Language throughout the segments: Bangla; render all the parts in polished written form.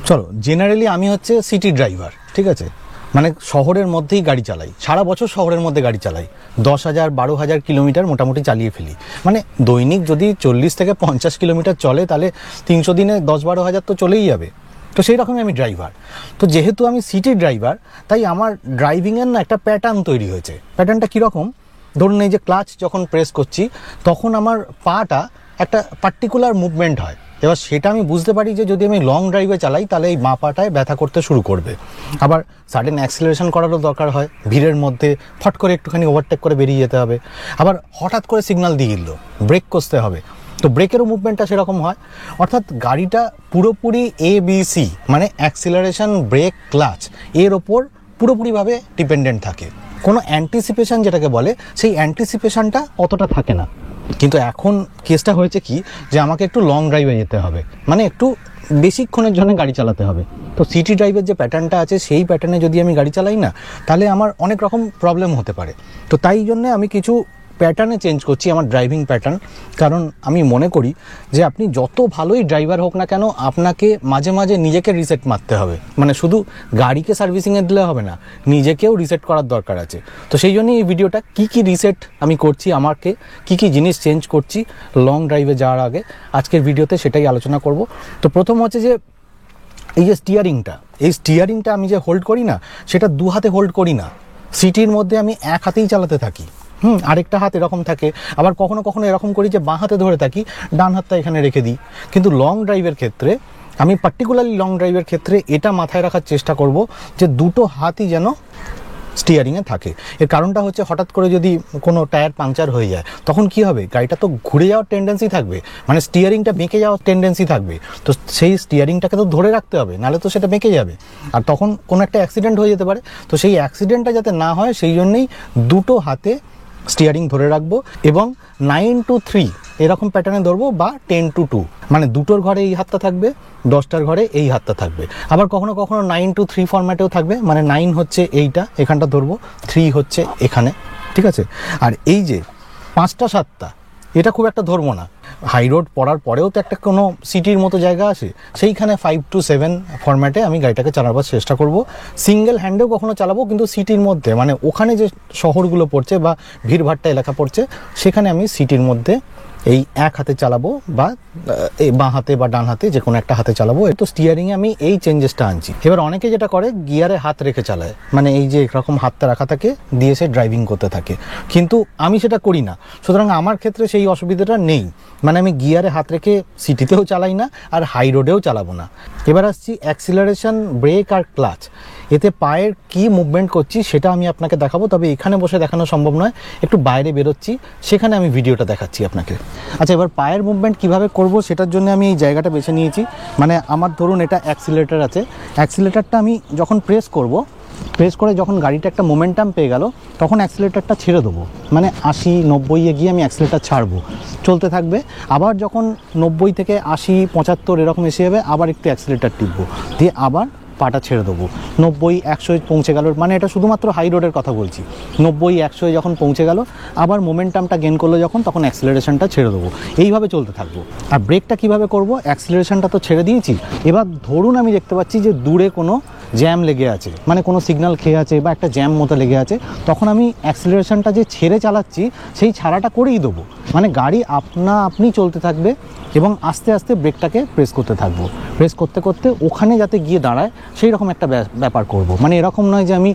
চলো, জেনারেলি আমি হচ্ছে সিটি ড্রাইভার, ঠিক আছে, মানে শহরের মধ্যেই গাড়ি চালাই, সারা বছর শহরের মধ্যে গাড়ি চালাই, 10,000-12,000 কিলোমিটার মোটামুটি চালিয়ে ফেলি। মানে দৈনিক যদি 40 থেকে 50 কিলোমিটার চলে তাহলে 300 দিনে 10-12 হাজার তো চলেই যাবে। তো সেই রকমই আমি ড্রাইভার। তো যেহেতু আমি সিটি ড্রাইভার, তাই আমার ড্রাইভিংয়ের না একটা প্যাটার্ন তৈরি হয়েছে। প্যাটার্নটা কীরকম? ধরুন এই যে ক্লাচ যখন প্রেস করছি তখন আমার পাটা একটা পার্টিকুলার মুভমেন্ট হয়। এবার সেটা আমি বুঝতে পারি যে যদি আমি লং ড্রাইভে চালাই তাহলে এই বাঁ পাটায় ব্যথা করতে শুরু করবে। আবার সাডেন অ্যাক্সিলারেশন করারও দরকার হয়, ভিড়ের মধ্যে ফট করে একটুখানি ওভারটেক করে বেরিয়ে যেতে হবে। আবার হঠাৎ করে সিগন্যাল দিয়ে দিল, ব্রেক কষতে হবে, তো ব্রেকেরও মুভমেন্টটা সেরকম হয়। অর্থাৎ গাড়িটা পুরোপুরি ABC মানে অ্যাক্সিলারেশন, ব্রেক, ক্লাচ এর ওপর পুরোপুরিভাবে ডিপেন্ডেন্ট থাকে। কোনো অ্যান্টিসিপেশন যেটাকে বলে সেই অ্যান্টিসিপেশনটা অতটা থাকে না। কিন্তু এখন কেসটা হয়েছে কি যে আমাকে একটু লং ড্রাইভে যেতে হবে, মানে একটু বেশিক্ষণের জন্য গাড়ি চালাতে হবে। তো সিটি ড্রাইভের যে প্যাটার্নটা আছে সেই প্যাটার্নে যদি আমি গাড়ি চালাই না, তাহলে আমার অনেক রকম প্রবলেম হতে পারে। তো তাই জন্য আমি কিছু প্যাটার্নে চেঞ্জ করছি আমার ড্রাইভিং প্যাটার্ন। কারণ আমি মনে করি যে আপনি যত ভালোই ড্রাইভার হোক না কেন, আপনাকে মাঝে মাঝে নিজেকে রিসেট মারতে হবে। মানে শুধু গাড়িকে সার্ভিসিংয়ে দিলে হবে না, নিজেকেও রিসেট করার দরকার আছে। তো সেই জন্যই এই ভিডিওটা কি রিসেট আমি করছি, আমাকে কি জিনিস চেঞ্জ করছি লং ড্রাইভে যাওয়ার আগে, আজকের ভিডিওতে সেটাই আলোচনা করব। তো প্রথম হচ্ছে যে এই যে স্টিয়ারিংটা আমি যে হোল্ড করি না, সেটা দু হাতে হোল্ড করি না। সিটির মধ্যে আমি এক হাতেই চালাতে থাকি, আরেকটা হাত এরকম থাকে। আবার কখনো কখনো এরকম করি যে বাঁ হাতে ধরে থাকি, ডান হাতটা এখানে রেখে দিই। কিন্তু লং ড্রাইভের ক্ষেত্রে, আমি পার্টিকুলারলি লং ড্রাইভের ক্ষেত্রে এটা মাথায় রাখার চেষ্টা করব যে দুটো হাতই যেন স্টিয়ারিংয়ে থাকে। এর কারণটা হচ্ছে হঠাৎ করে যদি কোনো টায়ার পাংচার হয়ে যায় তখন কি হবে, গাড়িটা তো ঘুরে যাওয়ার টেন্ডেন্সি থাকবে, মানে স্টিয়ারিংটা বেঁকে যাওয়ার টেন্ডেন্সি থাকবে। তো সেই স্টিয়ারিংটাকে তো ধরে রাখতে হবে, নাহলে তো সেটা বেঁকে যাবে আর তখন কোনো একটা অ্যাক্সিডেন্ট হয়ে যেতে পারে। তো সেই অ্যাক্সিডেন্টটা যাতে না হয় সেই জন্যেই দুটো হাতে স্টিয়ারিং ধরে রাখবো এবং 9 to 3 এরকম প্যাটার্নে ধরবো, বা 10 to 2, মানে দুটোর ঘরে এই হাতটা থাকবে, 10টার ঘরে এই হাতটা থাকবে। আবার কখনো কখনো 9 to 3 ফরম্যাটেও থাকবে, মানে 9 হচ্ছে এইটা এখানটা ধরবো, 3 হচ্ছে এখানে, ঠিক আছে। আর এই যে 5টা 7টা এটা খুব একটা ধরবো না। হাই রোড পড়ার পরেও তো একটা কোনো সিটির মতো জায়গা আছে, সেইখানে 5 to 7 ফরম্যাটে আমি গাড়িটাকে চালাবার চেষ্টা করব। সিঙ্গেল হ্যান্ডেও কখনো চালাবো, কিন্তু সিটির মধ্যে মানে ওখানে যে শহরগুলো পড়ছে বা ভিড়ভাট্টা এলাকা পড়ছে সেখানে আমি সিটির মধ্যে এই এক হাতে চালাবো, বা এই বাঁ হাতে বা ডান হাতে যে কোনো একটা হাতে চালাবো। তো স্টিয়ারিংয়ে আমি এই চেঞ্জেসটা আনছি। এবার অনেকে যেটা করে গিয়ারে হাত রেখে চালায়, মানে এই যে এরকম হাতটা রাখা থাকে দিয়ে সে ড্রাইভিং করতে থাকে, কিন্তু আমি সেটা করি না। সুতরাং আমার ক্ষেত্রে সেই অসুবিধাটা নেই, মানে আমি গিয়ারে হাত রেখে সিটিতেও চালাই না আর হাই রোডেও চালাবো না। এবার আসছি অ্যাক্সিলারেশন, ব্রেক আর ক্লাচ, এতে পায়ের কি মুভমেন্ট করছি সেটা আমি আপনাকে দেখাবো। তবে এখানে বসে দেখানো সম্ভব নয়, একটু বাইরে বেরোচ্ছি, সেখানে আমি ভিডিওটা দেখাচ্ছি আপনাকে। আচ্ছা, এবার পায়ের মুভমেন্ট কিভাবে করব সেটার জন্য আমি এই জায়গাটা বেছে নিয়েছি। মানে আমার ধরুন এটা অ্যাক্সিলারেটর আছে, অ্যাক্সিলারেটরটা আমি যখন প্রেস করে যখন গাড়িটা একটা মোমেন্টাম পেয়ে গেল তখন অ্যাক্সিলারেটরটা ছেড়ে দেবো, মানে 80-90 গিয়ে আমি অ্যাক্সিলারেটর ছাড়বো, চলতে থাকবে। আবার যখন 90 থেকে 80-75 এরকম এসে যাবে আবার একটু অ্যাক্সিলারেটর টিপবো, দিয়ে আবার পাটা ছেড়ে দেবো। 90-100 পৌঁছে গেল, মানে এটা শুধুমাত্র হাই রোডের কথা বলছি। 90-100 যখন পৌঁছে গেল আবার মোমেন্টামটা গেন করলো যখন, তখন অ্যাক্সিলারেশনটা ছেড়ে দেবো, এইভাবে চলতে থাকবো। আর ব্রেকটা কিভাবে করব, অ্যাক্সিলারেশনটা তো ছেড়ে দিয়েছি, এবার ধরুন আমি দেখতে পাচ্ছি যে দূরে কোনো জ্যাম লেগে আছে, মানে কোনো সিগন্যাল খেয়ে আছে বা একটা জ্যাম মতো লেগে আছে, তখন আমি অ্যাক্সিলারেশনটা যে ছেড়ে চালাচ্ছি সেই ছাড়াটা করেই দেবো, মানে গাড়ি আপনি চলতে থাকবে এবং আস্তে আস্তে ব্রেকটাকে প্রেস করতে থাকবো। প্রেস করতে করতে ওখানে যাতে গিয়ে দাঁড়ায় সেই রকম একটা ব্যাপার করব। মানে এরকম নয় যে আমি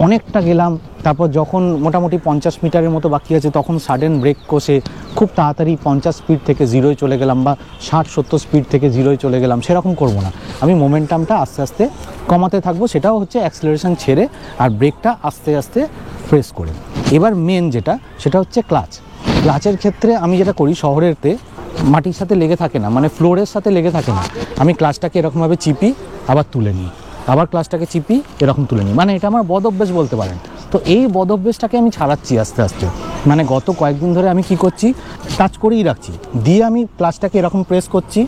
অনেকটা গেলাম, তারপর যখন মোটামুটি 50 মিটারের মতো বাকি আছে তখন সাডেন ব্রেক কষে খুব তাড়াতাড়ি 50 স্পিড থেকে 0-য় চলে গেলাম, বা 60-70 স্পিড থেকে 0-য় চলে গেলাম, সেরকম করব না। আমি মোমেন্টামটা আস্তে আস্তে কমাতে থাকবো, সেটাও হচ্ছে অ্যাক্সিলারেশন ছেড়ে আর ব্রেকটা আস্তে আস্তে প্রেস করে। এবার মেন যেটা সেটা হচ্ছে ক্লাচের ক্ষেত্রে আমি যেটা করি, শহরেরতে মাটির সাথে লেগে থাকে না, মানে ফ্লোরের সাথে লেগে থাকে না, আমি ক্লাচটাকে এরকমভাবে চিপি আবার তুলে নিই, আবার ক্লাচটাকে চিপি এরকম তুলে নিই, মানে এটা আমার বদ অভ্যেস বলতে পারেন। তো এই বদ অভ্যেসটাকে আমি ছাড়াচ্ছি আস্তে আস্তে, মানে গত কয়েকদিন ধরে আমি কি করছি, টাচ করেই রাখছি, দিয়ে আমি ক্লাচটাকে এরকম প্রেস করছি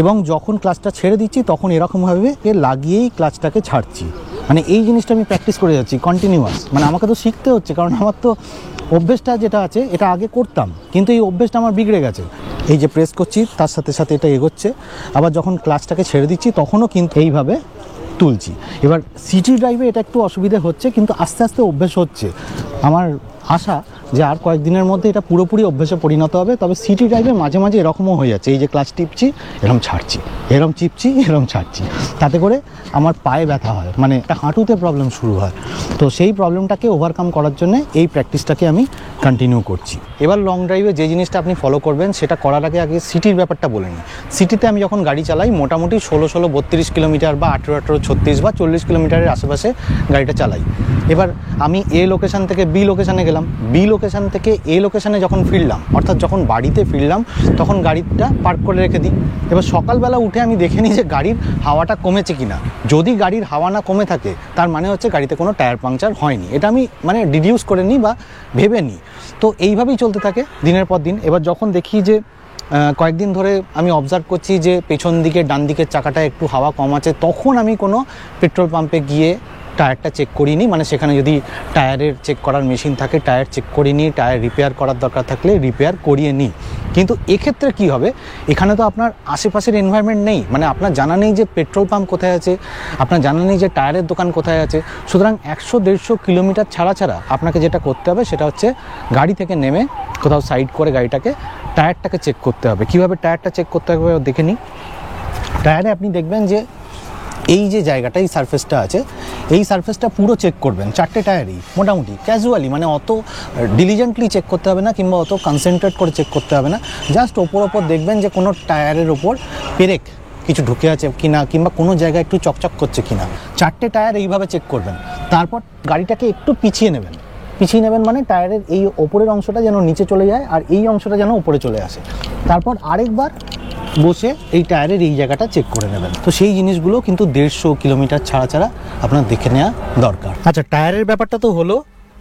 এবং যখন ক্লাচটা ছেড়ে দিচ্ছি তখন এরকমভাবে লাগিয়েই ক্লাচটাকে ছাড়ছি। মানে এই জিনিসটা আমি প্র্যাকটিস করে যাচ্ছি কন্টিনিউয়াস, মানে আমাকে তো শিখতে হচ্ছে, কারণ আমার তো অভ্যেসটা যেটা আছে এটা আগে করতাম কিন্তু এই অভ্যেসটা আমার বিগড়ে গেছে। এই যে প্রেস করছি তার সাথে সাথে এটা এগোচ্ছে, আবার যখন ক্লাচটাকে ছেড়ে দিচ্ছি তখনও কিন্তু এইভাবে তুলছি। এবার সিটি ড্রাইভে এটা একটু অসুবিধে হচ্ছে, কিন্তু আস্তে আস্তে অভ্যেস হচ্ছে। আমার আশা যে আর কয়েকদিনের মধ্যে এটা পুরোপুরি অভ্যেসে পরিণত হবে। তবে সিটি ড্রাইভে মাঝে মাঝে এরকমও হয়ে যাচ্ছে, এই যে ক্লাচ টিপছি এরকম ছাড়ছি, এরম চিপছি এরম ছাড়ছি, তাতে করে আমার পায়ে ব্যথা হয়, মানে একটা হাঁটুতে প্রবলেম শুরু হয়। তো সেই প্রবলেমটাকে ওভারকাম করার জন্য এই প্র্যাকটিসটাকে আমি কন্টিনিউ করছি। এবার লং ড্রাইভে যে জিনিসটা আপনি ফলো করবেন সেটা করার আগে সিটির ব্যাপারটা বলে নিই। সিটিতে আমি যখন গাড়ি চালাই মোটামুটি 16 32 কিলোমিটার বা 18 36 বা 40 কিলোমিটারের আশেপাশে গাড়িটা চালাই। এবার আমি এ লোকেশান থেকে বি লোকেশানে গেলাম, বি লোকেশান থেকে এ লোকেশানে যখন ফিরলাম, অর্থাৎ যখন বাড়িতে ফিরলাম, তখন গাড়িটা পার্ক করে রেখে দিই। এবার সকালবেলা উঠে আমি দেখে নিই যে গাড়ির হাওয়াটা কমেছে কিনা। যদি গাড়ির হাওয়া না কমে থাকে তার মানে হচ্ছে গাড়িতে কোনো টায়ার পাংচার হয়নি, এটা আমি মানে ডিডিউস করে নিই বা ভেবে নিই। তো এইভাবেই চলতে থাকে দিনের পর দিন। এবার যখন দেখি যে কয়েকদিন ধরে আমি অবজার্ভ করছি যে পেছন দিকে ডান দিকের চাকাটা একটু হাওয়া কম আছে, তখন আমি কোনো পেট্রোল পাম্পে গিয়ে টায়ারটা চেক করিনি, মানে সেখানে যদি টায়ারের চেক করার মেশিন থাকে টায়ার চেক করে নিই, টায়ার রিপেয়ার করার দরকার থাকলে রিপেয়ার করিয়ে নিই। কিন্তু এক্ষেত্রে কি হবে, এখানে তো আপনার আশেপাশের এনভায়রনমেন্ট নেই, মানে আপনার জানা নেই যে পেট্রোল পাম্প কোথায় আছে, আপনার জানা নেই যে টায়ারের দোকান কোথায় আছে। সুতরাং 100-150 কিলোমিটার ছাড়া ছাড়া আপনাকে যেটা করতে হবে সেটা হচ্ছে গাড়ি থেকে নেমে কোথাও সাইড করে গাড়িটাকে টায়ারটাকে চেক করতে হবে। কীভাবে টায়ারটা চেক করতে হবে দেখে নিই। টায়ারে আপনি দেখবেন যে এই যে জায়গাটা, এই সারফেসটা আছে, এই সারফেসটা পুরো চেক করবেন, 4টে টায়ারই মোটামুটি ক্যাজুয়ালি, মানে অত ডিলিজেন্টলি চেক করতে হবে না কিংবা অত কনসেন্ট্রেট করে চেক করতে হবে না। জাস্ট ওপর দেখবেন যে কোনো টায়ারের ওপর পেরেক কিছু ঢুকে আছে কিনা কিংবা কোনো জায়গায় একটু চকচক করছে কিনা। 4টে টায়ার এইভাবে চেক করবেন। তারপর গাড়িটাকে একটু পিছিয়ে নেবেন মানে টায়ারের এই ওপরের অংশটা যেন নিচে চলে যায় আর এই অংশটা যেন উপরে চলে আসে। তারপর আরেকবার বসে এই টায়ারের এই জায়গাটা চেক করে নেবেন। তো সেই জিনিসগুলো কিন্তু 150 কিলোমিটার ছাড়া ছাড়া আপনার দেখে নেওয়া দরকার। আচ্ছা, টায়ারের ব্যাপারটা তো হলো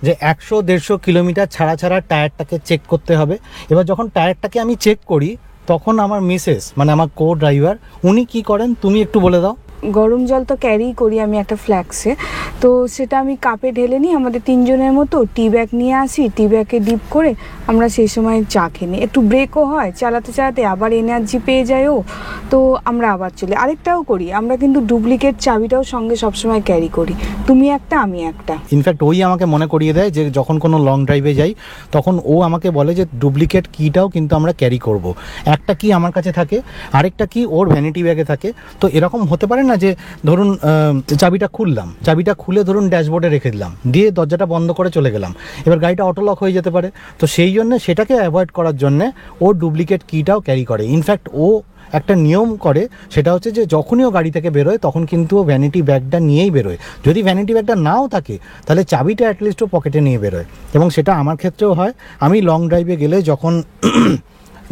যে 100-150 কিলোমিটার ছাড়া ছাড়া টায়ারটাকে চেক করতে হবে। এবার যখন টায়ারটাকে আমি চেক করি তখন আমার মিসেস, মানে আমার কো ড্রাইভার, উনি কি করেন তুমি একটু বলে দাও। গরম জল তো ক্যারি করি আমি একটা ফ্ল্যাক্সে, তো সেটা আমি কাপে ঢেলে নিই। আমাদের 3 জনের মতো টি ব্যাগ নিয়ে আসি, টি ব্যাগে ডিপ করে আমরা সেই সময় চা খেয়ে নিই। একটু ব্রেকও হয়, চালাতে চালাতে আবার এনার্জি পেয়ে যায় ও, তো আমরা আবার চলি। আরেকটাও করি, আমরা কিন্তু ডুপ্লিকেট চাবিটাও সঙ্গে সবসময় ক্যারি করি, তুমি একটা আমি একটা। ইনফ্যাক্ট ওই আমাকে মনে করিয়ে দেয় যে যখন কোনো লং ড্রাইভে যাই তখন ও আমাকে বলে যে ডুপ্লিকেট কিটাও কিন্তু আমরা ক্যারি করব। একটা কি আমার কাছে থাকে, আরেকটা কি ওর ভ্যানিটি ব্যাগে থাকে। তো এরকম হতে পারে না যে ধরুন চাবিটা খুললাম, চাবিটা খুলে ধরুন ড্যাশবোর্ডে রেখে দিলাম, দিয়ে দরজাটা বন্ধ করে চলে গেলাম, এবার গাড়িটা অটো লক হয়ে যেতে পারে। তো সেই জন্য সেটাকে অ্যাভয়েড করার জন্যে ও ডুপ্লিকেট কিটাও ক্যারি করে। ইনফ্যাক্ট ও একটা নিয়ম করে, সেটা হচ্ছে যে যখনই ও গাড়ি থেকে বেরোয় তখন কিন্তু ও ভ্যানিটি ব্যাগটা নিয়েই বেরোয়। যদি ভ্যানিটি ব্যাগটা নাও থাকে তাহলে চাবিটা অ্যাটলিস্ট ও পকেটে নিয়ে বেরোয়, এবং সেটা আমার ক্ষেত্রেও হয়। আমি লং ড্রাইভে গেলে যখন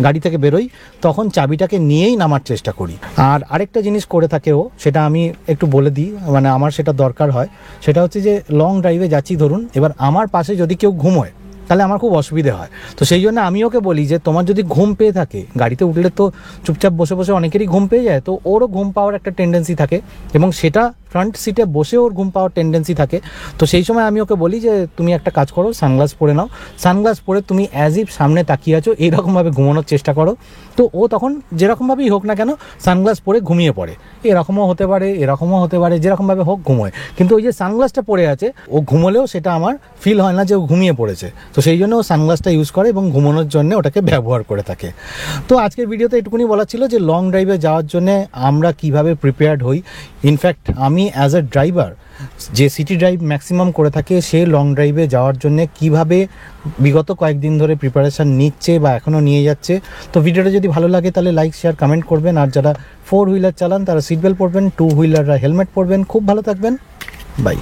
গাড়ি থেকে বেরোই তখন চাবিটাকে নিয়েই নামার চেষ্টা করি। আর আরেকটা জিনিস করে থাকে ও, সেটা আমি একটু বলে দিই, মানে আমার সেটা দরকার হয়। সেটা হচ্ছে যে লং ড্রাইভে যাচ্ছি ধরুন, এবার আমার পাশে যদি কেউ ঘুমোয় তাহলে আমার খুব অসুবিধে হয়। তো সেই জন্য আমি ওকে বলি যে তোমার যদি ঘুম পেয়ে থাকে, গাড়িতে উঠলে তো চুপচাপ বসে বসে অনেকেরই ঘুম পেয়ে যায়, তো ওরও ঘুম পাওয়ার একটা টেন্ডেন্সি থাকে এবং সেটা ফ্রন্ট সিটে বসে ওর ঘুম পাওয়ার টেন্ডেন্সি থাকে। তো সেই সময় আমি ওকে বলি যে তুমি একটা কাজ করো, সানগ্লাস পরে নাও, সানগ্লাস পরে তুমি অ্যাজ ইফ সামনে তাকিয়ে আছো এইরকমভাবে ঘুমানোর চেষ্টা করো। তো ও তখন যেরকমভাবেই হোক না কেন সানগ্লাস পরে ঘুমিয়ে পড়ে। এরকমও হতে পারে, এরকমও হতে পারে, যেরকমভাবে হোক ঘুমোয়। কিন্তু ওই যে সানগ্লাসটা পরে আছে, ও ঘুমোলেও সেটা আমার ফিল হয় না যে ও ঘুমিয়ে পড়েছে। তো সেই জন্য ও সানগ্লাসটা ইউজ করে এবং ঘুমানোর জন্য ওটাকে ব্যবহার করে থাকে। তো আজকের ভিডিওতে এটুকুনি বলা ছিল যে লং ড্রাইভে যাওয়ার জন্য আমরা কিভাবে প্রিপেয়ার্ড হই। ইনফ্যাক্ট আমি অ্যাজ এ ড্রাইভার যে সিটি ড্রাইভ ম্যাক্সিমাম করে থাকে, সে লং ড্রাইভে যাওয়ার জন্য কিভাবে বিগত কয়েকদিন ধরে প্রিপারেশান নিচ্ছে বা এখনও নিয়ে যাচ্ছে। তো ভিডিওটা যদি ভালো লাগে তাহলে লাইক শেয়ার কমেন্ট করবেন। আর যারা 4 হুইলার চালান তারা সিট বেল্ট পরবেন, 2 হুইলাররা হেলমেট পরবেন। খুব ভালো থাকবেন, বাই।